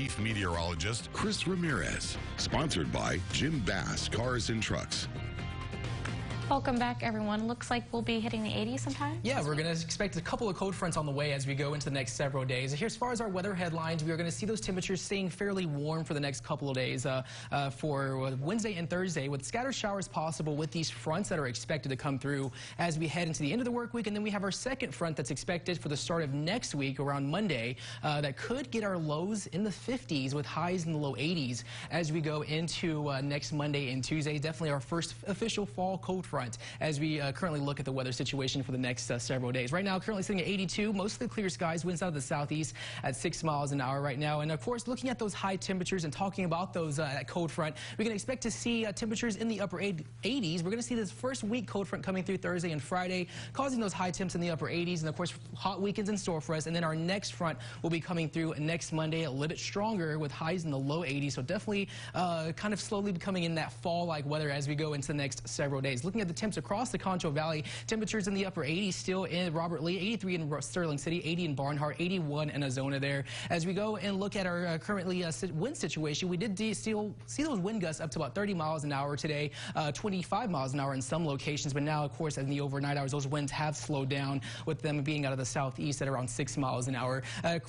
Chief Meteorologist Chris Ramirez. Sponsored by Jim Bass Cars and Trucks. Welcome back, everyone. Looks like we'll be hitting the 80s sometime. Yeah, we're going to expect a couple of cold fronts on the way as we go into the next several days. Here, as far as our weather headlines, we are going to see those temperatures staying fairly warm for the next couple of days for Wednesday and Thursday, with scattered showers possible with these fronts that are expected to come through as we head into the end of the work week. And then we have our second front that's expected for the start of next week around Monday that could get our lows in the 50s with highs in the low 80s as we go into next Monday and Tuesday. Definitely our first official fall cold front as we currently look at the weather situation for the next several days. Right now, currently sitting at 82, mostly clear skies, winds out of the southeast at 6 miles an hour right now. And of course, looking at those high temperatures and talking about those that cold front, we can expect to see temperatures in the upper 80s. We're going to see this first week cold front coming through Thursday and Friday, causing those high temps in the upper 80s. And of course, hot weekends in store for us. And then our next front will be coming through next Monday, a little bit stronger with highs in the low 80s. So definitely kind of slowly becoming in that fall-like weather as we go into the next several days. Looking at the temps across the Concho Valley, temperatures in the upper 80s still in Robert Lee, 83 in Sterling City, 80 in Barnhart, 81 in Azona there. As we go and look at our currently wind situation, we did still see those wind gusts up to about 30 miles an hour today, 25 miles an hour in some locations. But now, of course, in the overnight hours, those winds have slowed down with them being out of the southeast at around 6 miles an hour. In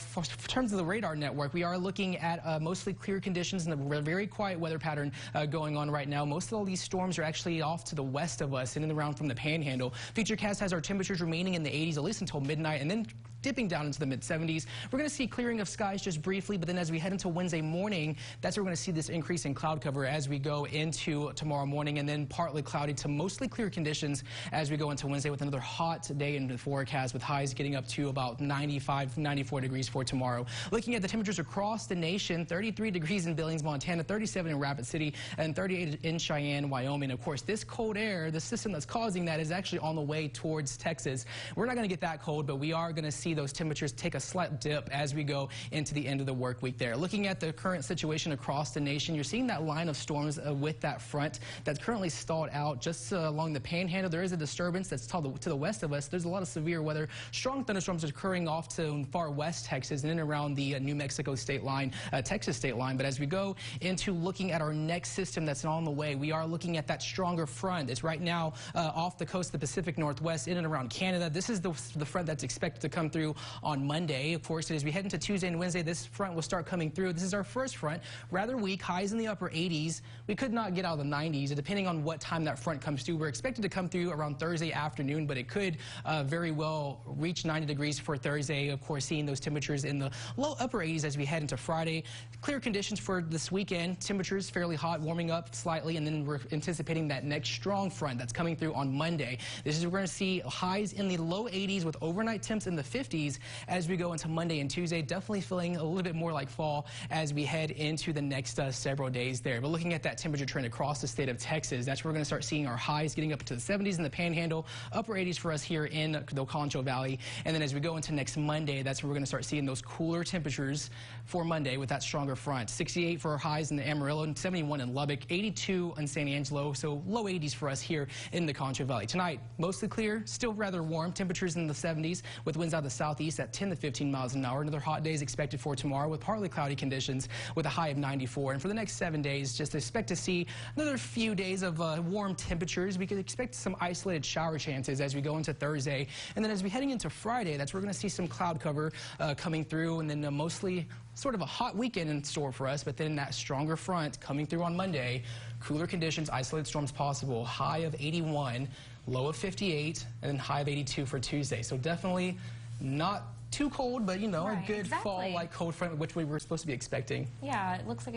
terms of the radar network, we are looking at mostly clear conditions and a very quiet weather pattern going on right now. Most of all these storms are actually off to the west of us and in the around from the Panhandle. Futurecast has our temperatures remaining in the 80s at least until midnight, and then dipping down into the mid-70s. We're going to see clearing of skies just briefly, but then as we head into Wednesday morning, that's where we're going to see this increase in cloud cover as we go into tomorrow morning, and then partly cloudy to mostly clear conditions as we go into Wednesday with another hot day in the forecast with highs getting up to about 95, 94 degrees for tomorrow. Looking at the temperatures across the nation, 33 degrees in Billings, Montana, 37 in Rapid City, and 38 in Cheyenne, Wyoming. Of course, this cold air, the system that's causing that is actually on the way towards Texas. We're not going to get that cold, but we are going to see those temperatures take a slight dip as we go into the end of the work week there. Looking at the current situation across the nation, you're seeing that line of storms with that front that's currently stalled out just along the Panhandle. There is a disturbance that's to the west of us. There's a lot of severe weather. Strong thunderstorms are occurring off to far west Texas and in around the New Mexico state line, Texas state line. But as we go into looking at our next system that's on the way, we are looking at that stronger front. It's right now off the coast of the Pacific Northwest in and around Canada. This is the front that's expected to come through on Monday. Of course, as we head into Tuesday and Wednesday, this front will start coming through. This is our first front, rather weak, highs in the upper 80s. We could not get out of the 90s, depending on what time that front comes through. We're expected to come through around Thursday afternoon, but it could very well reach 90 degrees for Thursday. Of course, seeing those temperatures in the low upper 80s as we head into Friday. Clear conditions for this weekend. Temperatures fairly hot, warming up slightly, and then we're anticipating that next strong front that's coming through on Monday. This is we're going to see highs in the low 80s with overnight temps in the 50s as we go into Monday and Tuesday. Definitely feeling a little bit more like fall as we head into the next several days there. But looking at that temperature trend across the state of Texas, that's where we're going to start seeing our highs getting up into the 70s in the Panhandle, upper 80s for us here in the Concho Valley. And then as we go into next Monday, that's where we're going to start seeing those cooler temperatures for Monday with that stronger front. 68 for our highs in the Amarillo, and 71 in Lubbock, 82 in San Angelo, so low 80s for us here in the Concho Valley. Tonight, mostly clear, still rather warm, temperatures in the 70s with winds out of the southeast at 10 to 15 miles an hour. Another hot day is expected for tomorrow with partly cloudy conditions with a high of 94. And for the next 7 days, just expect to see another few days of warm temperatures. We could expect some isolated shower chances as we go into Thursday. And then as we're heading into Friday, that's where we're going to see some cloud cover coming through, and then mostly sort of a hot weekend in store for us, but then that stronger front coming through on Monday. Cooler conditions, isolated storms possible, high of 81, low of 58, and then high of 82 for Tuesday. So definitely not too cold, but, you know, a good fall-like cold front, which we were supposed to be expecting. Yeah, it looks like